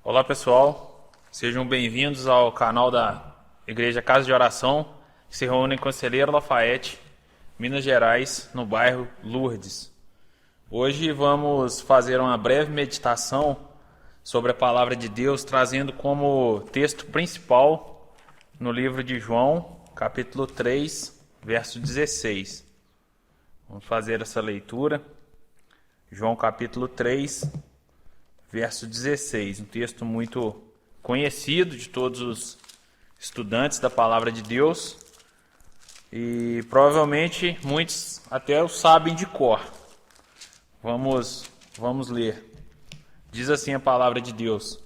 Olá pessoal, sejam bem-vindos ao canal da Igreja Casa de Oração, que se reúne em Conselheiro Lafayette, Minas Gerais, no bairro Lourdes. Hoje vamos fazer uma breve meditação sobre a Palavra de Deus, trazendo como texto principal no livro de João, capítulo 3, verso 16. Vamos fazer essa leitura. João capítulo 3, verso 16, um texto muito conhecido de todos os estudantes da Palavra de Deus e provavelmente muitos até o sabem de cor. Vamos ler. Diz assim a Palavra de Deus: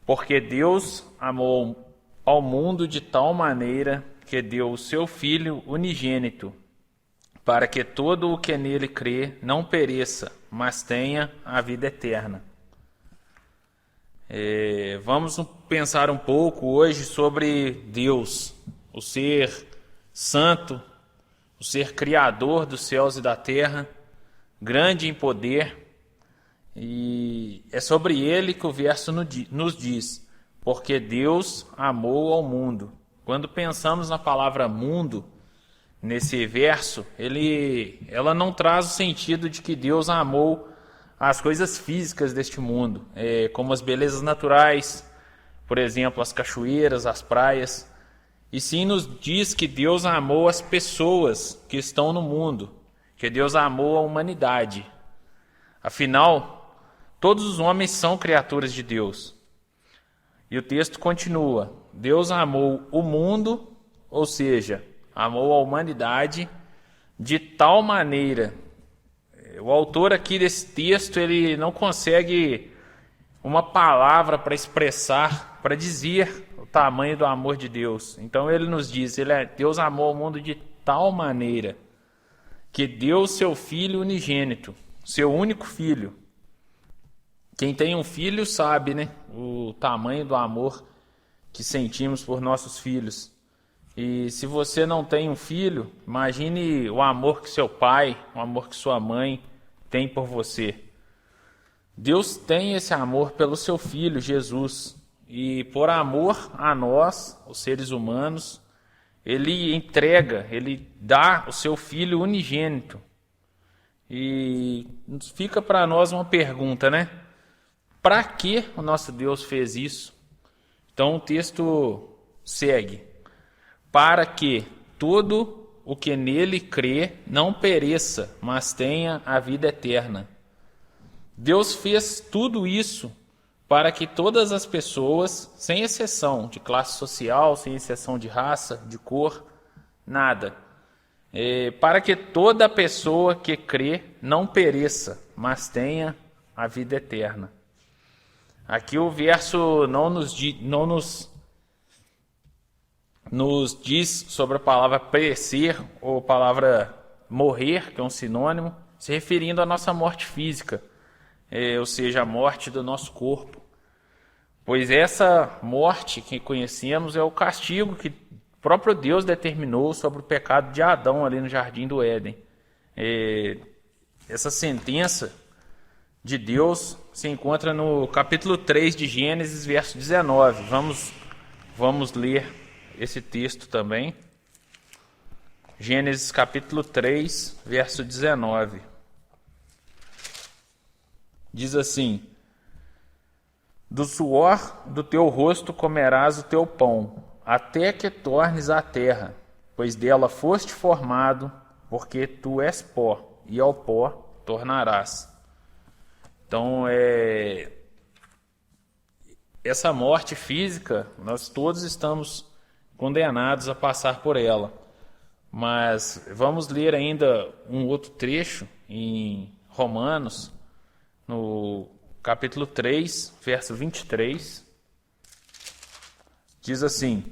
Porque Deus amou ao mundo de tal maneira que deu o seu Filho unigênito, para que todo o que nele crê não pereça, mas tenha a vida eterna. Vamos pensar um pouco hoje sobre Deus, o ser santo, o ser criador dos céus e da terra, grande em poder, e é sobre ele que o verso nos diz, porque Deus amou ao mundo. Quando pensamos na palavra mundo, nesse verso, ela não traz o sentido de que Deus amou as coisas físicas deste mundo, como as belezas naturais, por exemplo, as cachoeiras, as praias, e sim nos diz que Deus amou as pessoas que estão no mundo, que Deus amou a humanidade. Afinal, todos os homens são criaturas de Deus. E o texto continua: Deus amou o mundo, ou seja, amou a humanidade de tal maneira. O autor aqui desse texto, ele não consegue uma palavra para expressar, para dizer o tamanho do amor de Deus. Então ele nos diz, Deus amou o mundo de tal maneira que deu seu Filho unigênito, seu único filho. Quem tem um filho sabe, né, o tamanho do amor que sentimos por nossos filhos. E se você não tem um filho, imagine o amor que seu pai, o amor que sua mãe tem por você. Deus tem esse amor pelo seu Filho, Jesus. E por amor a nós, os seres humanos, Ele dá o seu Filho unigênito. E fica para nós uma pergunta, né? Para que o nosso Deus fez isso? Então o texto segue: para que todo o que nele crê não pereça, mas tenha a vida eterna. Deus fez tudo isso para que todas as pessoas, sem exceção de classe social, sem exceção de raça, de cor, nada, para que toda pessoa que crê não pereça, mas tenha a vida eterna. Aqui o verso não nos diz sobre a palavra perecer ou a palavra morrer, que é um sinônimo, se referindo à nossa morte física, ou seja, a morte do nosso corpo. Pois essa morte que conhecemos é o castigo que o próprio Deus determinou sobre o pecado de Adão ali no Jardim do Éden. Essa sentença de Deus se encontra no capítulo 3 de Gênesis, verso 19. Vamos ler esse texto também. Gênesis capítulo 3, verso 19. Diz assim: do suor do teu rosto comerás o teu pão, até que tornes à terra, pois dela foste formado, porque tu és pó, e ao pó tornarás. Então, essa morte física, nós todos estamos condenados a passar por ela. Mas vamos ler ainda um outro trecho em Romanos, no capítulo 3, verso 23. Diz assim: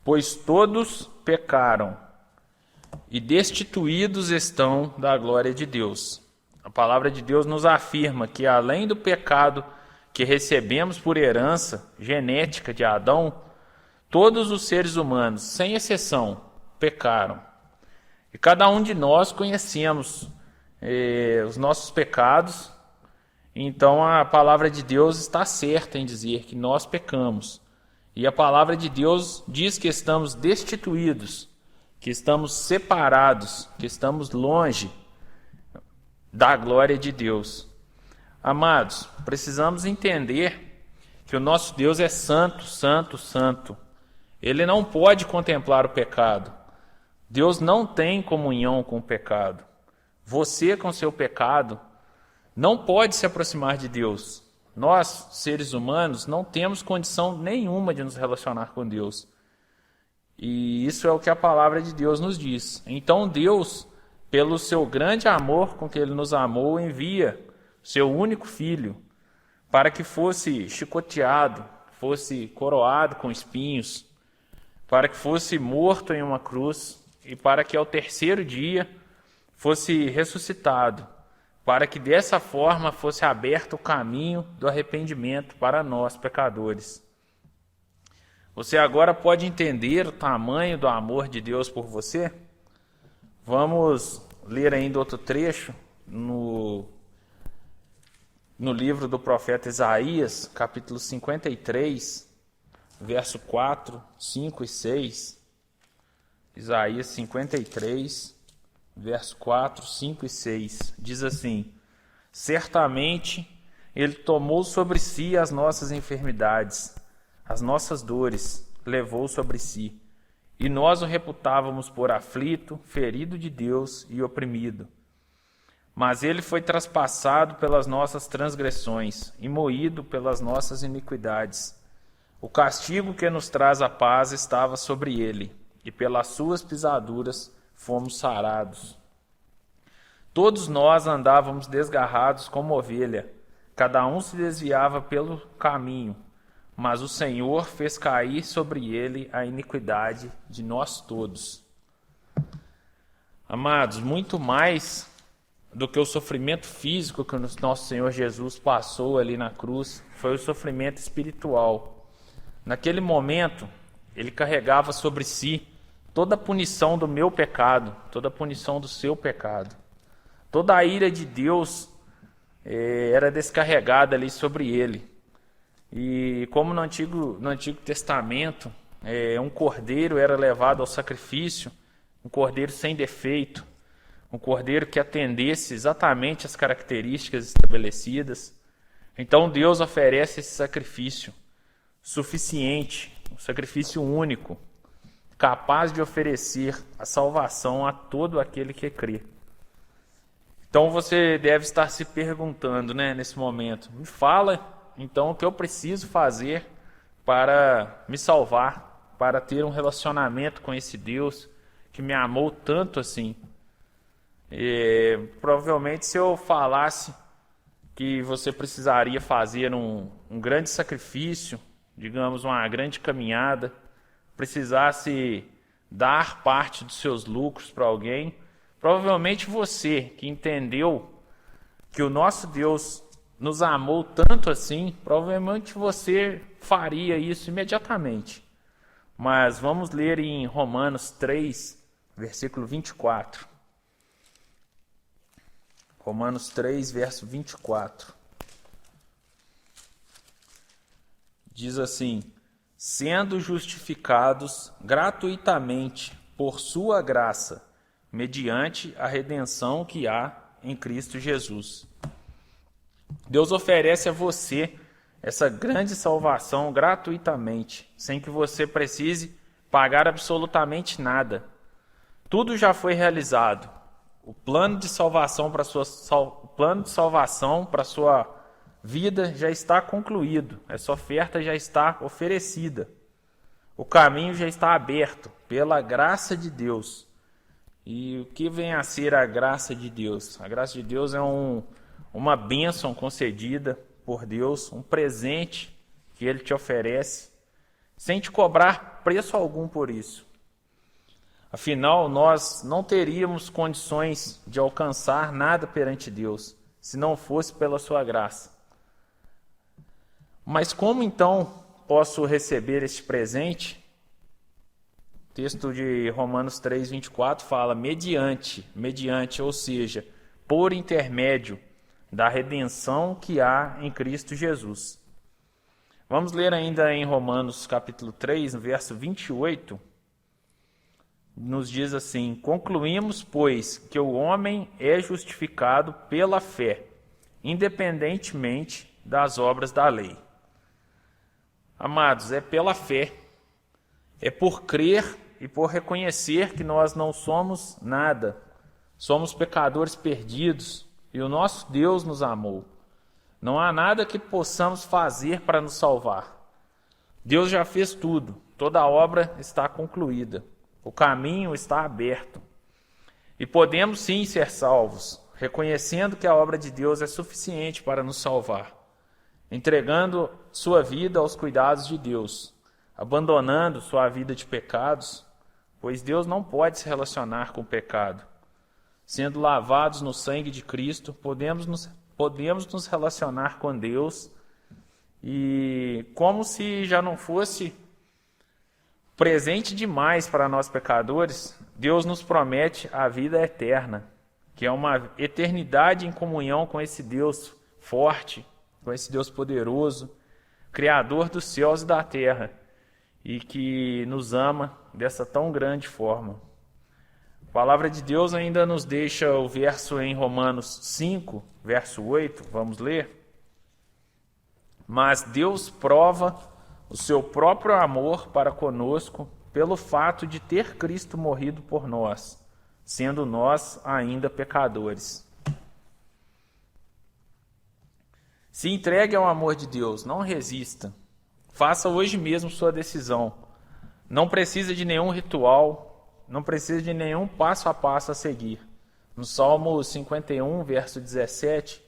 pois todos pecaram e destituídos estão da glória de Deus. A palavra de Deus nos afirma que além do pecado que recebemos por herança genética de Adão, todos os seres humanos, sem exceção, pecaram. E cada um de nós conhecemos os nossos pecados Então a palavra de Deus está certa em dizer que nós pecamos. E a palavra de Deus diz que estamos destituídos, que estamos separados, que estamos longe da glória de Deus. Amados, precisamos entender que o nosso Deus é santo, santo, santo. Ele não pode contemplar o pecado. Deus não tem comunhão com o pecado. Você, com seu pecado, não pode se aproximar de Deus. Nós, seres humanos, não temos condição nenhuma de nos relacionar com Deus. E isso é o que a palavra de Deus nos diz. Então Deus, pelo seu grande amor com que Ele nos amou, envia seu único Filho para que fosse chicoteado, fosse coroado com espinhos, para que fosse morto em uma cruz e para que ao terceiro dia fosse ressuscitado, para que dessa forma fosse aberto o caminho do arrependimento para nós, pecadores. Você agora pode entender o tamanho do amor de Deus por você? Vamos ler ainda outro trecho no livro do profeta Isaías, capítulo 53, verso 4, 5 e 6. Isaías 53, verso 4, 5 e 6, diz assim: certamente Ele tomou sobre si as nossas enfermidades, as nossas dores levou sobre si, e nós o reputávamos por aflito, ferido de Deus e oprimido. Mas Ele foi traspassado pelas nossas transgressões e moído pelas nossas iniquidades. O castigo que nos traz a paz estava sobre Ele, e pelas suas pisaduras fomos sarados. Todos nós andávamos desgarrados como ovelha, cada um se desviava pelo caminho, mas o Senhor fez cair sobre ele a iniquidade de nós todos. Amados, muito mais do que o sofrimento físico que o nosso Senhor Jesus passou ali na cruz, foi o sofrimento espiritual. Naquele momento, Ele carregava sobre si toda a punição do meu pecado, toda a punição do seu pecado. Toda a ira de Deus era descarregada ali sobre Ele. E como no Antigo Testamento, um cordeiro era levado ao sacrifício, um cordeiro sem defeito, um cordeiro que atendesse exatamente às características estabelecidas. Então Deus oferece esse sacrifício suficiente, um sacrifício único, capaz de oferecer a salvação a todo aquele que crê. Então você deve estar se perguntando, nesse momento, me fala então o que eu preciso fazer para me salvar, para ter um relacionamento com esse Deus que me amou tanto assim. Provavelmente se eu falasse que você precisaria fazer um grande sacrifício, digamos uma grande caminhada, precisasse dar parte dos seus lucros para alguém, provavelmente você que entendeu que o nosso Deus nos amou tanto assim, provavelmente você faria isso imediatamente. Mas vamos ler em Romanos 3, versículo 24. Romanos 3, verso 24. Diz assim: sendo justificados gratuitamente por sua graça, mediante a redenção que há em Cristo Jesus. Deus oferece a você essa grande salvação gratuitamente, sem que você precise pagar absolutamente nada. Tudo já foi realizado. O plano de salvação para a sua vida já está concluído. Essa oferta já está oferecida. O caminho já está aberto pela graça de Deus. E o que vem a ser a graça de Deus? A graça de Deus é uma bênção concedida por Deus, um presente que Ele te oferece, sem te cobrar preço algum por isso. Afinal, nós não teríamos condições de alcançar nada perante Deus, se não fosse pela sua graça. Mas como então posso receber este presente? O texto de Romanos 3, 24 fala mediante, ou seja, por intermédio, da redenção que há em Cristo Jesus. Vamos ler ainda em Romanos capítulo 3, no verso 28, nos diz assim: concluímos, pois, que o homem é justificado pela fé, independentemente das obras da lei. Amados, é pela fé, é por crer e por reconhecer que nós não somos nada, somos pecadores perdidos e o nosso Deus nos amou. Não há nada que possamos fazer para nos salvar. Deus já fez tudo, toda a obra está concluída, o caminho está aberto. E podemos sim ser salvos, reconhecendo que a obra de Deus é suficiente para nos salvar, entregando sua vida aos cuidados de Deus, abandonando sua vida de pecados, pois Deus não pode se relacionar com o pecado. Sendo lavados no sangue de Cristo, podemos nos relacionar com Deus, e como se já não fosse presente demais para nós pecadores, Deus nos promete a vida eterna, que é uma eternidade em comunhão com esse Deus forte, com esse Deus poderoso, Criador dos céus e da terra, e que nos ama dessa tão grande forma. A palavra de Deus ainda nos deixa o verso em Romanos 5, verso 8, vamos ler? Mas Deus prova o seu próprio amor para conosco pelo fato de ter Cristo morrido por nós, sendo nós ainda pecadores. Se entregue ao amor de Deus, não resista. Faça hoje mesmo sua decisão. Não precisa de nenhum ritual, não precisa de nenhum passo a passo a seguir. No Salmo 51, verso 17,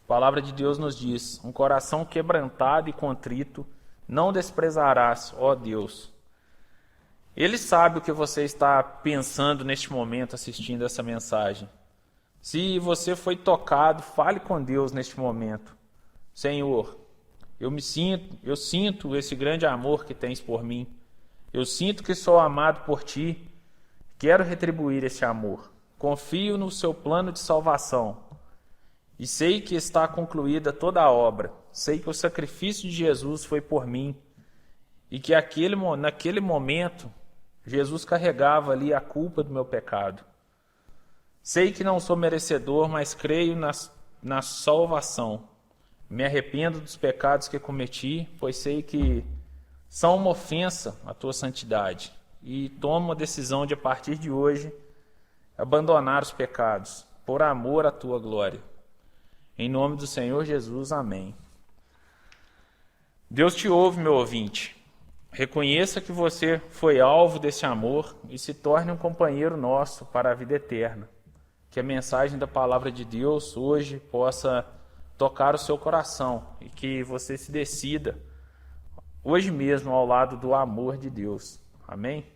a palavra de Deus nos diz: um coração quebrantado e contrito não desprezarás, ó Deus. Ele sabe o que você está pensando neste momento assistindo essa mensagem. Se você foi tocado, fale com Deus neste momento. Senhor, eu sinto esse grande amor que tens por mim. Eu sinto que sou amado por ti. Quero retribuir esse amor. Confio no seu plano de salvação. E sei que está concluída toda a obra. Sei que o sacrifício de Jesus foi por mim. E que naquele momento, Jesus carregava ali a culpa do meu pecado. Sei que não sou merecedor, mas creio na salvação. Me arrependo dos pecados que cometi, pois sei que são uma ofensa à tua santidade. E tomo a decisão de, a partir de hoje, abandonar os pecados, por amor à tua glória. Em nome do Senhor Jesus, amém. Deus te ouve, meu ouvinte. Reconheça que você foi alvo desse amor e se torne um companheiro nosso para a vida eterna. Que a mensagem da palavra de Deus hoje possa tocar o seu coração e que você se decida hoje mesmo ao lado do amor de Deus. Amém?